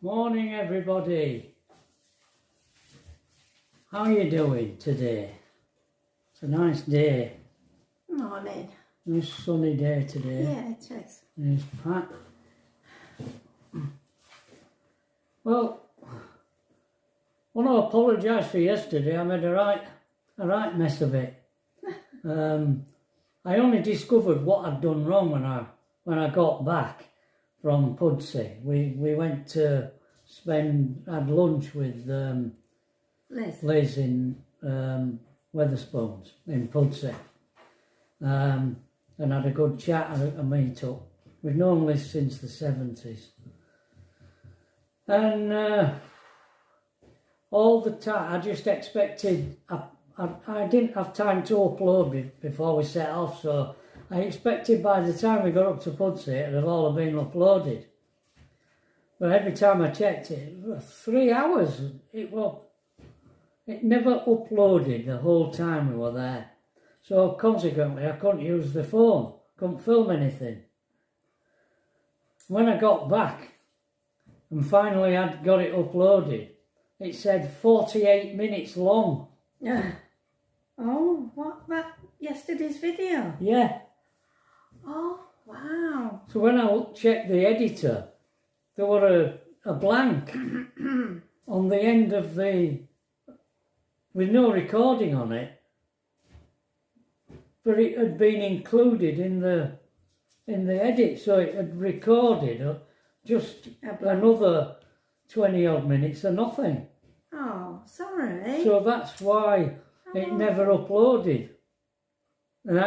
Morning everybody. How are you doing today? It's a nice day. Morning. Nice sunny day today. Yeah, it is. It's packed. Well, I want to apologise for yesterday. I made a right mess of it. I only discovered what I'd done wrong when I got back from Pudsey. We went to had lunch with Liz in Wetherspoons in Pudsey, and had a good chat and a meet up. We've known Liz since the 70s, and all the time I just expected. I didn't have time to upload before we set off, so I expected by the time we got up to Pudsey it would all have been uploaded. But every time I checked it, 3 hours. It never uploaded the whole time we were there. So consequently, I couldn't use the phone, couldn't film anything. When I got back and finally I'd got it uploaded, it said 48 minutes long. Oh, what, that yesterday's video? Yeah. Oh, wow. So when I checked the editor, there were a blank on the end of with no recording on it, but it had been included in the edit, so it had recorded just another 20 odd minutes or nothing. Oh, sorry. So that's why it never uploaded. And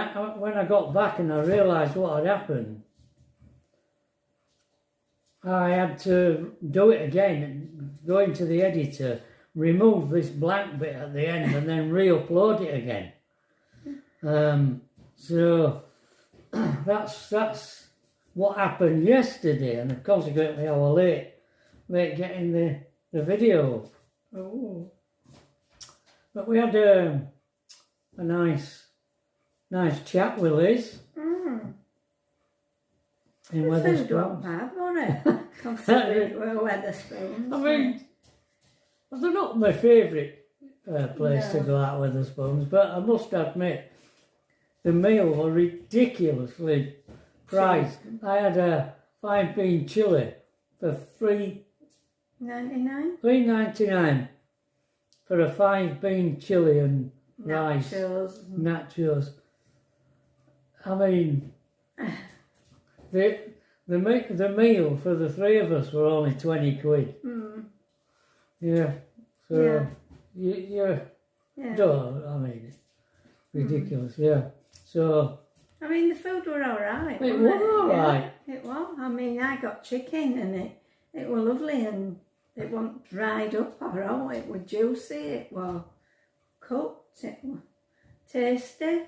when I got back and I realised what had happened, I had to do it again and go into the editor, remove this blank bit at the end and then re-upload it again. So that's what happened yesterday, and consequently I was late getting the video up. Oh. But we had a nice chat with Liz. In Wetherspoons. Food wasn't bad, was it? Considering we're Wetherspoons. I mean, they're not my favourite place to go out, Wetherspoons, but I must admit, the meal was ridiculously priced. I had a 5-bean chilli for $3.99 for a 5-bean chilli and rice. Nachos. I mean, the meal for the three of us were only 20 quid. Yeah. So you don't. I mean, ridiculous. Yeah. So. I mean, the food were all right. It was all right. Yeah, it was. I mean, I got chicken and it was lovely, and it wasn't dried up or all. It was juicy. It was cooked. It was tasty.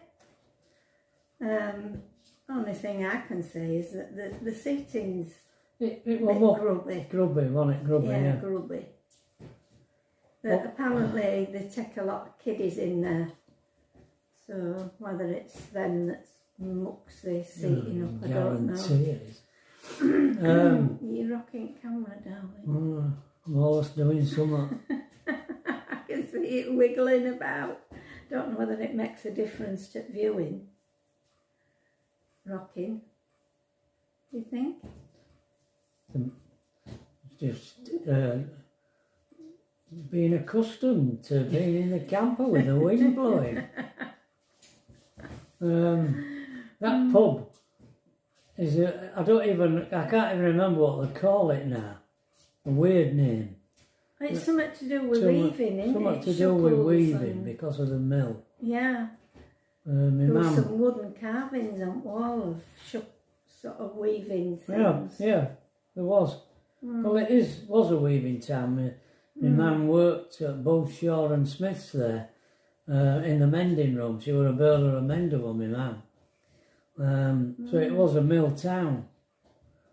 Only thing I can say is that the seating's it was more grubby. Grubby, wasn't it? Grubby, yeah. Grubby. But apparently they take a lot of kiddies in there. So whether it's them that's mucks the seating up, I don't know. You're rocking camera, darling. I'm always doing something. I can see it wiggling about. Don't know whether it makes a difference to viewing. Rocking. Do you think? Just being accustomed to being in the camper with the wind blowing. That pub is I can't even remember what they call it now. A weird name. It's something to do with weaving, isn't it? Something to do with weaving because of the mill. Yeah. There were some wooden carvings on the wall of sort of weaving things. Yeah, there was. Well, it was a weaving town. My mum worked at both Shaw and Smith's there in the mending room. She was a builder and mender with my mum. So it was a mill town.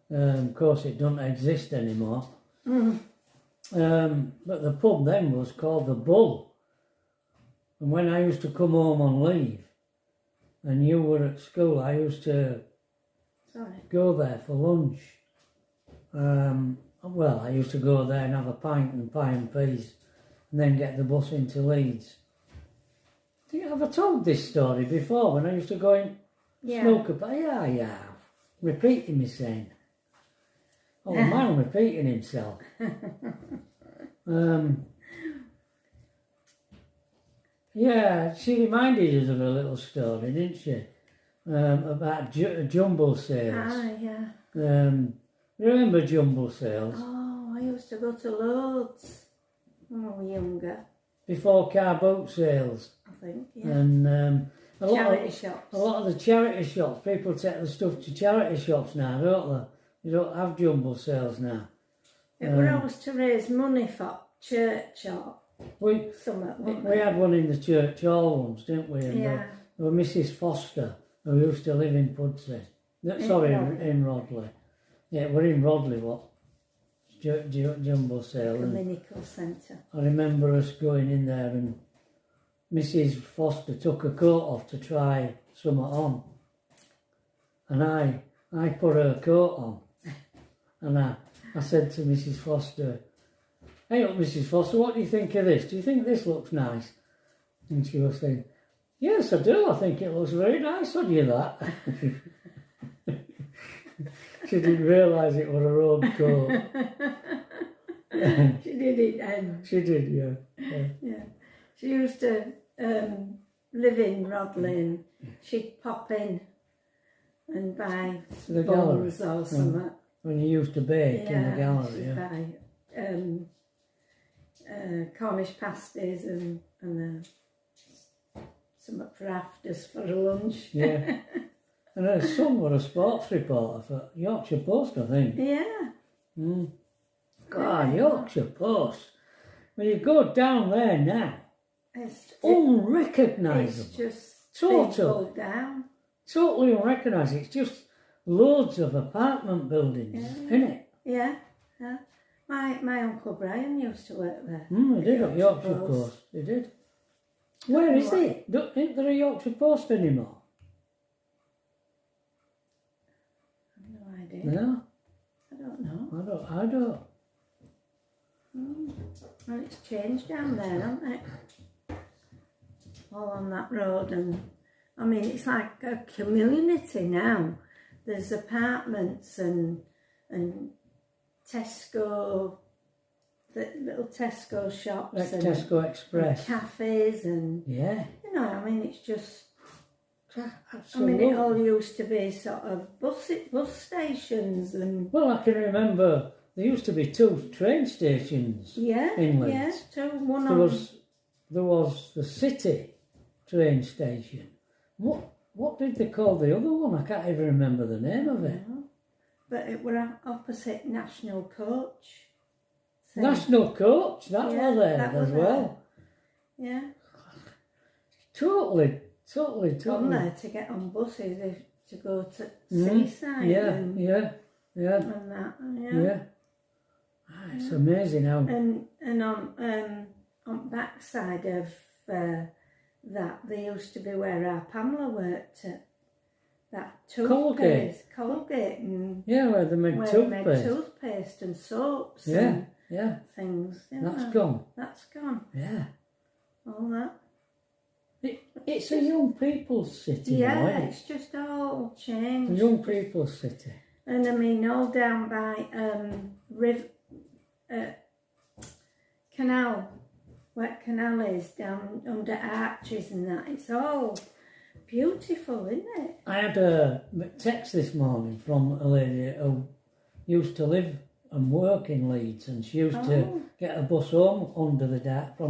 Of course, it doesn't exist anymore. But the pub then was called the Bull. And when I used to come home on leave, and you were at school, I used to go there for lunch. well, I used to go there and have a pint and pie and peas, and then get the bus into Leeds. Have I told this story before when I used to go in snooker? Yeah, I have. Repeating me saying. Oh, a man repeating himself. Yeah, she reminded us of a little story, didn't she? About jumble sales. Ah, yeah. Remember jumble sales? Oh, I used to go to loads when I was younger. Before car boot sales. I think, yeah. And a shops. A lot of the charity shops, people take the stuff to charity shops now, don't they? You don't have jumble sales now. It was always to raise money for church or something. We had one in the church hall once, didn't we? And yeah. there were Mrs. Foster, who used to live in Pudsey. Sorry, in Rodley. Yeah, we're in Rodley, what? Jumbo sale. Communical centre. I remember us going in there and Mrs. Foster took her coat off to try something on. And I put her coat on. And I said to Mrs. Foster, "Hey up, Mrs. Foster, what do you think of this? Do you think this looks nice?" And she was saying, "Yes, I do. I think it looks very nice on you, that." She didn't realise it was her own coat. She did it then. She did, yeah. Yeah. She used to live in Rodley and she'd pop in and buy buns or something. When you used to bake in the gallery, she'd buy Cornish pasties and something for afters for a lunch. Yeah. And her son was a sports reporter for Yorkshire Post, I think. Yeah. God, Yorkshire Post. When you go down there now, it's unrecognisable. It's just totally down. Totally unrecognisable. It's just loads of apartment buildings, isn't it? Yeah, yeah. My Uncle Brian used to work there. He did at Yorkshire Post. He did. Where is it? Isn't there a Yorkshire Post anymore? No, I don't know. I don't. Well, it's changed down there, hasn't it? All on that road, and I mean, it's like a community now. There's apartments and Tesco, the little Tesco shops, Like and Tesco Express, and cafes, and you know, I mean, it's just. Absolutely. I mean, it all used to be sort of bus stations and... Well, I can remember there used to be 2 train stations in Leeds. Yeah, 2. There was the City train station. What did they call the other one? I can't even remember the name of it. No, but it were opposite National Coach. National Coach, that was there as well. Yeah. Totally. Gone there to get on buses to go to Seaside. And that, It's amazing how. And on backside of that, there used to be where our Pamela worked at. That toothpaste, Colgate, and where they made toothpaste and soaps and things. That's gone. That's gone. Yeah. All that. It's a young people's city. Yeah, it's just all changed. A young people's city. And I mean, all down by Canal, where Canal is, down under arches and that. It's all beautiful, isn't it? I had a text this morning from a lady who used to live and work in Leeds, and she used to get a bus home from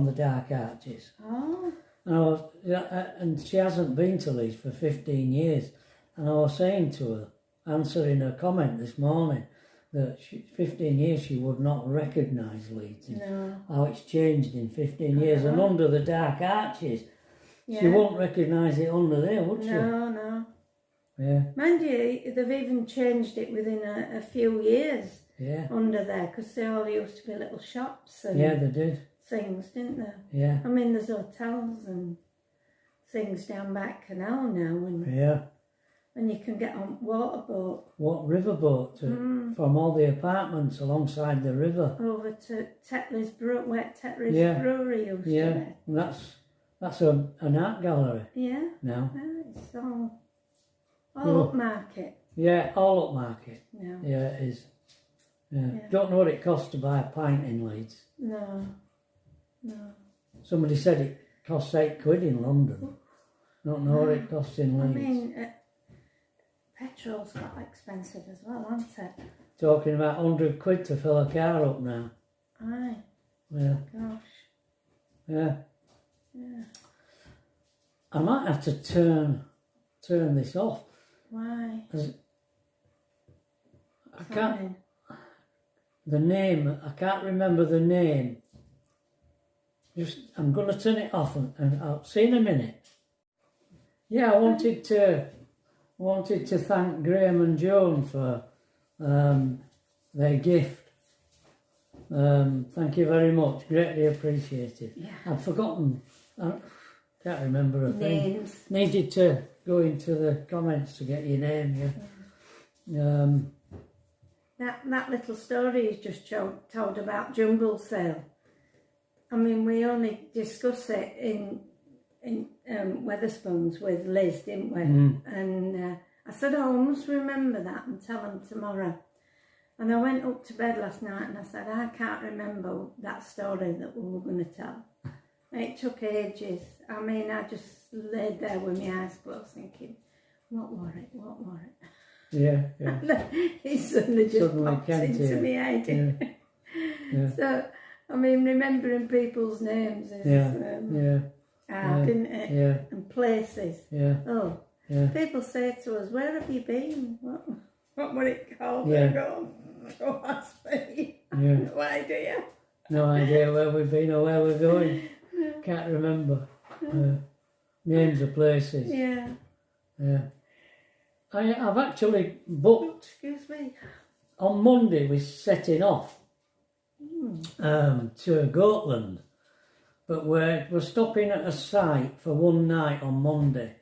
the dark arches. Oh. And she hasn't been to Leeds for 15 years. And I was saying to her, answering her comment this morning, that 15 years she would not recognise Leeds. No. How it's changed in 15 years. And under the dark arches, she won't recognise it under there, would she? No. Yeah. Mind you, they've even changed it within a few years under there, because they all used to be little shops and they did. Things, didn't they? Yeah. I mean, there's hotels and things down back Canal now, and and you can get on water boat. What riverboat from all the apartments alongside the river. Over to Tetley's where Tetley's Yeah. Brewery used to Yeah, be. and that's an art gallery Yeah. now. It's all upmarket. Yeah, all upmarket. No. Yeah, it is. Yeah. Yeah. Don't know what it costs to buy a pint in Leeds. No. Somebody said it costs £8 in London. Don't know what it costs in I Leeds. mean, petrol's got expensive as well, hasn't it? Talking about £100 to fill a car up now. Aye. Yeah. Gosh. Yeah. Yeah. I might have to turn this off. Why? I can't. The name. I can't remember the name. I'm going to turn it off and I'll see in a minute. Yeah, I wanted to thank Graham and Joan for their gift. Thank you very much. Greatly appreciated. Yeah. I'd forgotten. I can't remember a thing. Names. Needed to go into the comments to get your name. Yeah. That little story is just told about Jumble Sale. I mean, we only discuss it in Wetherspoons with Liz, didn't we? And I said, oh, I must remember that and tell them tomorrow. And I went up to bed last night and I said, I can't remember that story that we were going to tell. It took ages. I mean, I just laid there with my eyes closed thinking, what were it? Yeah. It suddenly popped into my head. Yeah. So, I mean, remembering people's names is hard, isn't it? Yeah. And places. Yeah. Oh, Yeah. people say to us, where have you been? What were it called? Yeah. I go, oh, ask me. Yeah. No idea. No idea where we've been or where we're going. Can't remember. Names of places. Yeah. Yeah. I've actually booked. Excuse me. On Monday we're setting off to Gotland, but we're stopping at a site for one night on Monday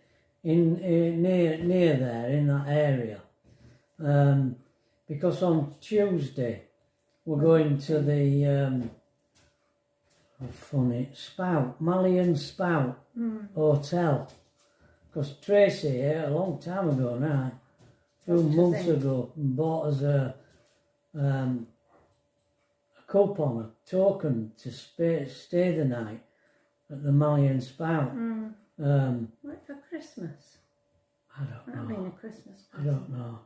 in near there in that area, because on Tuesday we're going to the Mallion Spout Hotel, because Tracy here a long time ago now, a few months ago, bought us a coupon, a token to stay the night at the Mallion Spout. What, for Christmas? I don't know. That'd been a Christmas I don't know.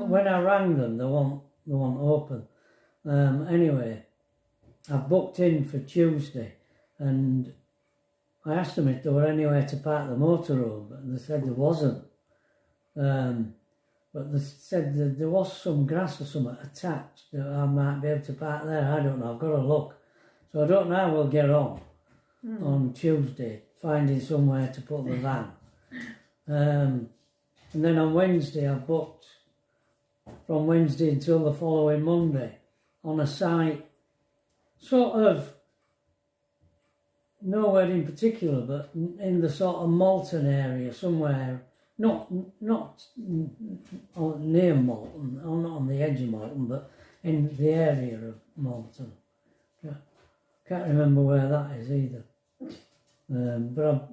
When I rang them, they won't open. Anyway, I've booked in for Tuesday, and I asked them if there were anywhere to park the motorhome, and they said there wasn't. But they said that there was some grass or something attached that I might be able to park there. I don't know, I've got to look. So I don't know how we'll get on Tuesday, finding somewhere to put the van. And then on Wednesday I've booked from Wednesday until the following Monday on a site, sort of nowhere in particular, but in the sort of Malton area somewhere. Not near Malton, or not on the edge of Malton, but in the area of Malton. Can't remember where that is either. But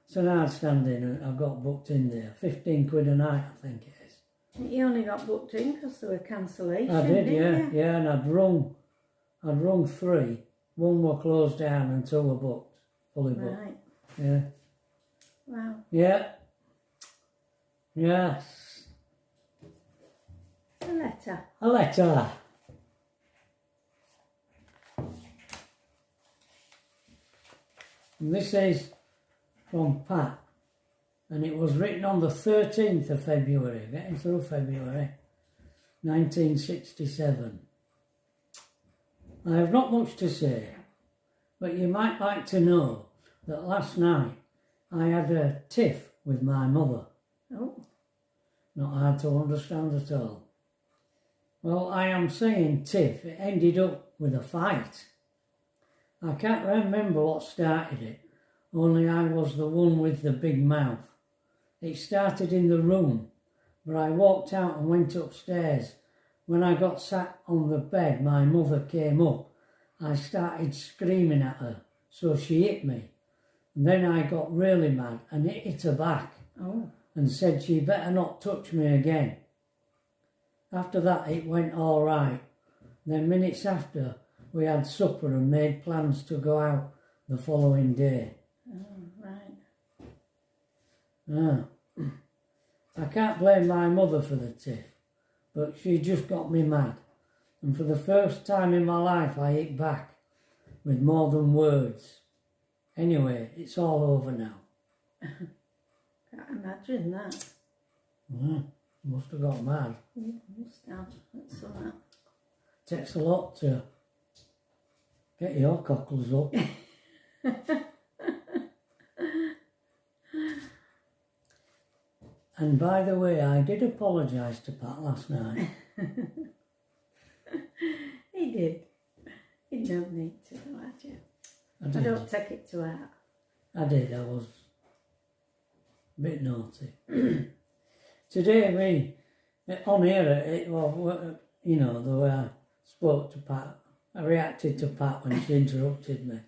it's an outstanding. I've got booked in there. £15 a night, I think it is. You only got booked in because there were cancellations. I did, didn't you? yeah, and I'd rung 3. One were closed down and 2 were booked, fully booked. Right. Yeah. Wow. Yeah. Yes. A letter. A letter. And this is from Pat, and it was written on the 13th of February, getting through February, 1967. I have not much to say, but you might like to know that last night I had a tiff with my mother. Oh. Not hard to understand at all. Well, I am saying tiff. It ended up with a fight. I can't remember what started it, only I was the one with the big mouth. It started in the room, but I walked out and went upstairs. When I got sat on the bed, my mother came up. I started screaming at her, so she hit me. And then I got really mad and it hit her back and said she better not touch me again. After that, it went all right. Then minutes after, we had supper and made plans to go out the following day. Oh, right. Ah. I can't blame my mother for the tiff, but she just got me mad. And for the first time in my life, I hit back with more than words. Anyway, it's all over now. Can't imagine that. Must have got mad. Must have. That's all that. Takes a lot to get your cockles up. And by the way, I did apologise to Pat last night. He did. You don't need to, had you? I did. I don't take it to heart. I did. I was a bit naughty. Today on here, well, you know, the way I spoke to Pat, I reacted to Pat when she interrupted me.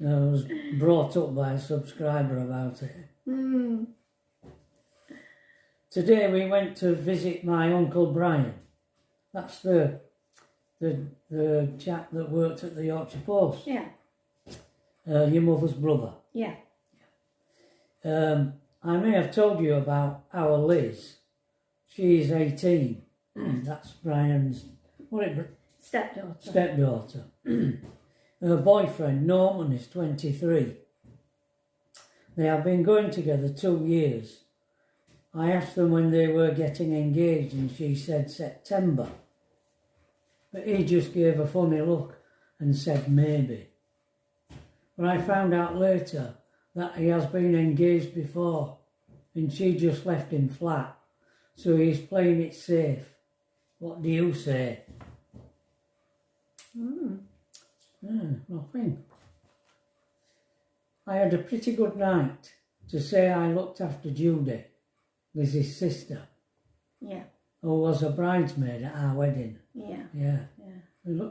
I was brought up by a subscriber about it. Today we went to visit my Uncle Brian. That's the chap that worked at the Yorkshire Post. Yeah. Your mother's brother. Yeah. I may have told you about our Liz. She's 18. That's Brian's stepdaughter. Her boyfriend Norman is 23. They have been going together 2 years. I asked them when they were getting engaged and she said September. But he just gave a funny look and said maybe. But I found out later that he has been engaged before and she just left him flat. So he's playing it safe. What do you say? Nothing. I had a pretty good night. To say I looked after Judy, Liz's sister. Yeah. Who was a bridesmaid at our wedding. Yeah. Yeah. Yeah.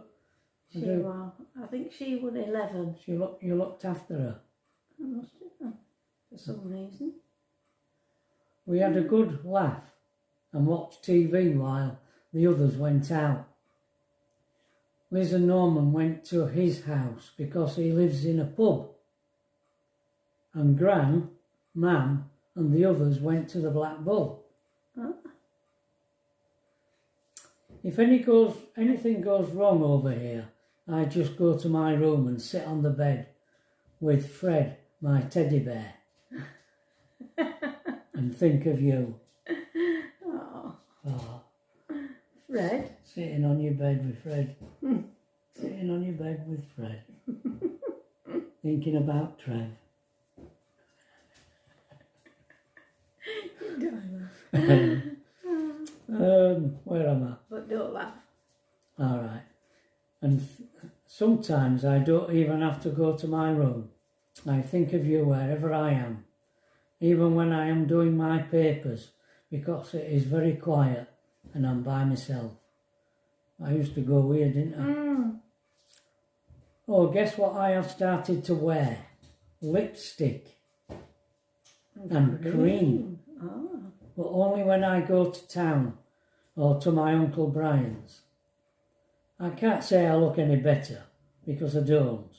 I think she was 11. You looked after her. I must have done, for some reason. We had a good laugh and watched TV while the others went out. Liz and Norman went to his house because he lives in a pub. And Gran, Mam and the others went to the Black Bull. Oh. If anything goes wrong over here, I just go to my room and sit on the bed with Fred, my teddy bear, and think of you. Oh. Fred? Sitting on your bed with Fred. Sitting on your bed with Fred. Thinking about Trev. Where am I? But don't laugh. All right. And sometimes I don't even have to go to my room. I think of you wherever I am, even when I am doing my papers, because it is very quiet and I'm by myself. I used to go weird, didn't I? Oh, guess what I have started to wear? Lipstick and cream. Oh. But only when I go to town or to my Uncle Brian's. I can't say I look any better, because I don't.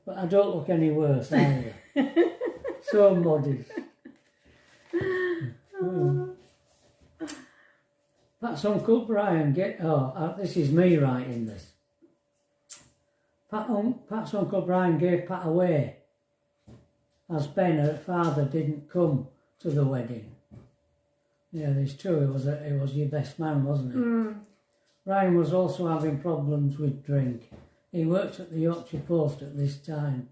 But I don't look any worse either. So modest. Pat's Uncle Brian this is me writing this. Pat's Uncle Brian gave Pat away, as Ben, her father, didn't come to the wedding. Yeah, it's true, it was your best man, wasn't it? Brian was also having problems with drink. He worked at the Yorkshire Post at this time.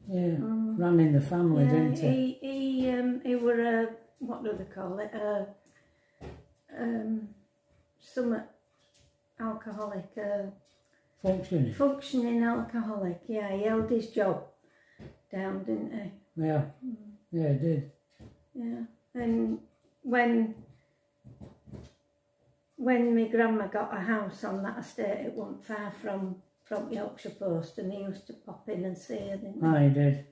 Yeah, ran in the family, didn't he? He were what do they call it? Some alcoholic. Functioning alcoholic. Yeah, he held his job down, didn't he? Yeah. Yeah, it did. Yeah. And when my grandma got a house on that estate, it wasn't far from Yorkshire Post, and he used to pop in and see her, didn't he? Ah, he did.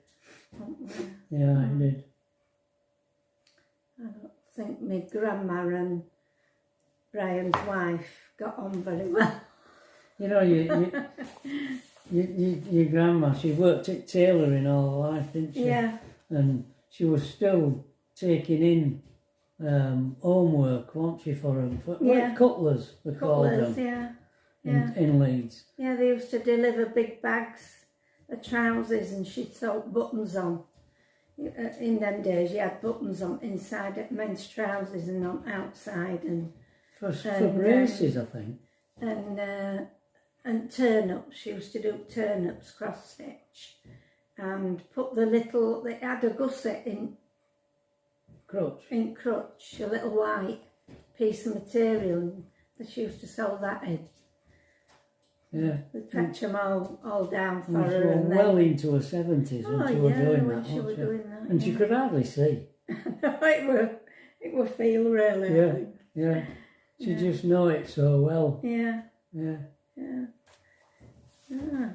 Yeah, he did. I don't think my grandma and Brian's wife got on very well. You know, your grandma, she worked at tailoring all her life, didn't she? Yeah. And she was still taking in homework, wasn't she, for them? Yeah. Cutlers, they called Cutlers, them. yeah. In Leeds. Yeah, they used to deliver big bags of trousers and she'd sew buttons on. In them days, you had buttons on inside men's trousers and on outside, and for braces, I think. And turn-ups. She used to do turn-ups, cross-stitch, and put the little. They had a gusset in crutch, a little white piece of material, and she used to sew that in. Yeah. They'd fetch them all down for her. And well into her 70s when she was doing that. She was doing that. And she could hardly see. it would feel really. Yeah, yeah. She just know it so well. Yeah. Yeah. Yeah. Yeah.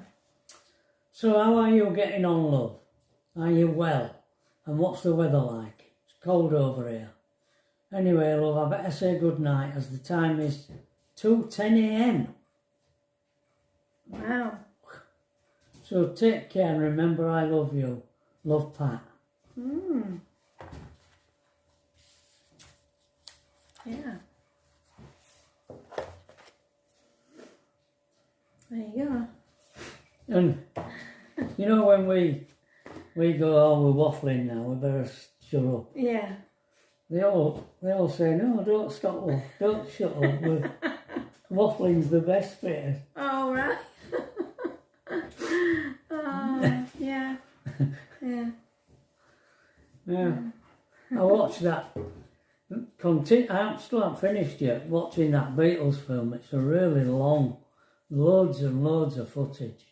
So how are you getting on, love? Are you well? And what's the weather like? It's cold over here. Anyway, love, I better say good night as the time is 2:10 a.m. Wow. So take care and remember I love you. Love, Pat. Yeah. There you go. And you know when we go, oh, we're waffling now, we better shut up. Yeah. They all say, no, don't stop, love, don't shut up. Waffling's the best bit. Oh, right. Oh, yeah. Yeah. Yeah. I watched that. I still haven't finished yet watching that Beatles film. It's a really long, loads and loads of footage.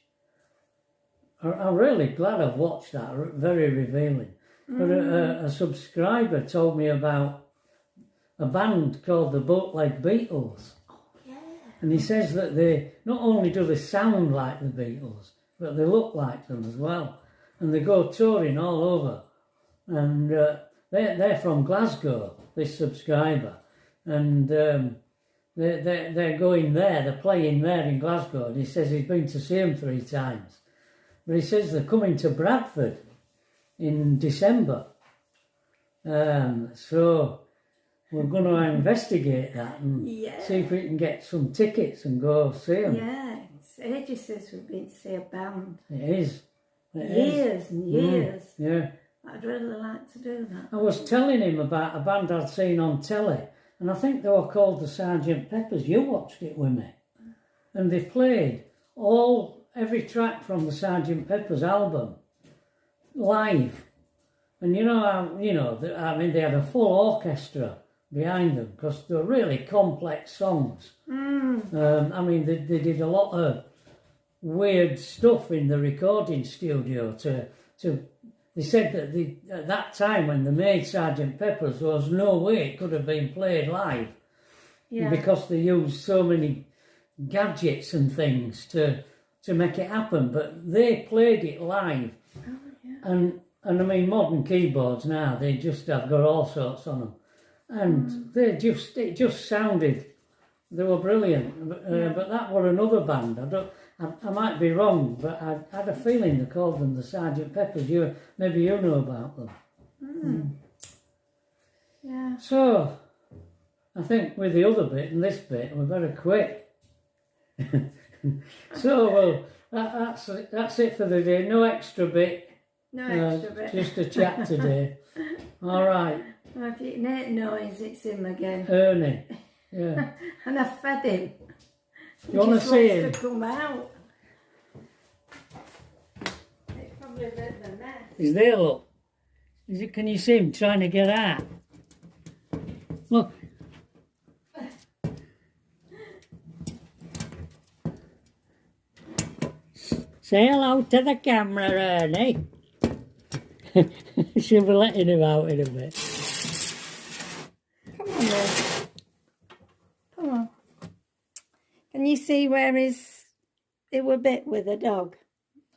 I'm really glad I've watched that. Very revealing. But a subscriber told me about a band called the Bootleg Beatles. Oh, yeah. And he says that they not only do they sound like the Beatles, but they look like them as well. And they go touring all over. And they're from Glasgow, this subscriber. And they're going there, they're playing there in Glasgow. And he says he's been to see them 3 times. But he says they're coming to Bradford in December. So we're going to investigate that and see if we can get some tickets and go see them. Yeah, it's ages since we've been to see a band. It is. Years and years. Yeah. I'd really like to do that. I was telling him about a band I'd seen on telly, and I think they were called the Sgt. Peppers. You watched it with me. And they played every track from the Sgt. Peppers album live. And they had a full orchestra behind them because they're really complex songs. They did a lot of weird stuff in the recording studio they said that at that time when they made Sgt. Pepper's, there was no way it could have been played live because they used so many gadgets and things to make it happen. But they played it live. Oh, yeah. And modern keyboards now, they just have got all sorts on them. And it just sounded, they were brilliant. But that were another band. I might be wrong, but I had a feeling they called them the Sgt. Peppers. Maybe you know about them. Yeah. So, I think with the other bit and this bit, we better quit. So, that's it for the day. No extra bit. No extra bit. Just a chat today. All right. Well, if you can hear noise, it's him again. Ernie. Yeah. And I fed him. You want to see him? To come out. It's probably a bit of a mess. He's there, look. Can you see him trying to get out? Look. Say hello to the camera, Ernie. She'll be letting him out in a bit. Come on then. Come on. Can you see where he were bit with a dog?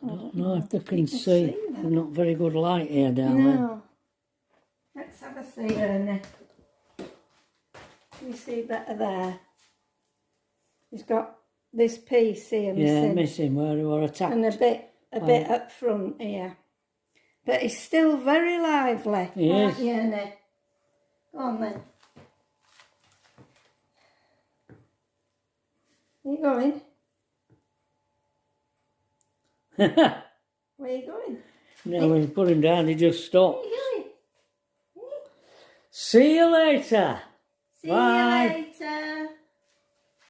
I don't know if they can see. There's not very good light here down No. Let's have a see, Ernie. Can you see better there? He's got this piece here there. missing. Yeah, missing where he were attacked. And a bit up front here. But he's still very lively. He is. Yeah, Ernie. Go on then. Where you going? Where you going? No, when you put him down, he just stopped. Where you going? See you later. See Bye. you later.